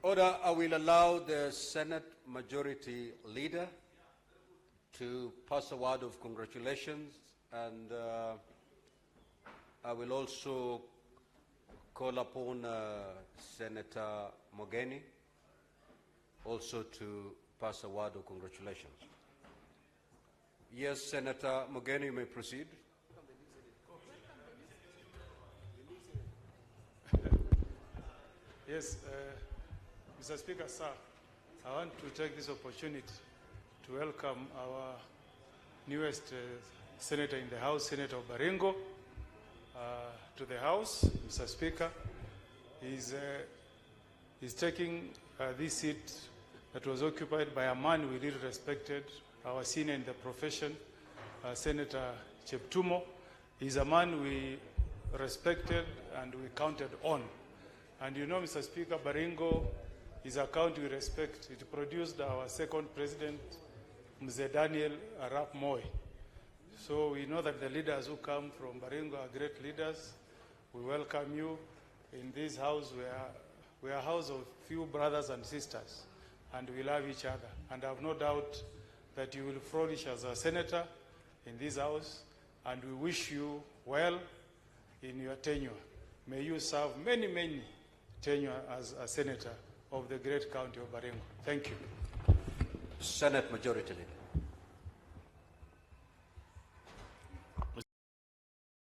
Order, I will allow the Senate Majority Leader to pass a word of congratulations, and I will also call upon Senator Mogeni also to pass a word of congratulations. Yes, Senator Mogeni, you may proceed. Yes, Mr. Speaker, sir, I want to take this opportunity to welcome our newest senator in the House, Senator Baringo, to the House. Mr. Speaker, he's taking this seat that was occupied by a man we really respected, our senior in the profession, Senator Cheptumo. He's a man we respected and we counted on. And you know, Mr. Speaker, Baringo is a county we respect. It produced our second president, Mzee Daniel Arap Moi. So we know that the leaders who come from Baringo are great leaders. We welcome you in this house. We are a house of few brothers and sisters, and we love each other. And I have no doubt that you will flourish as a senator in this house, and we wish you well in your tenure. May you serve many, many tenure as a senator of the great county of Baringo. Thank you. Senate Majority Leader.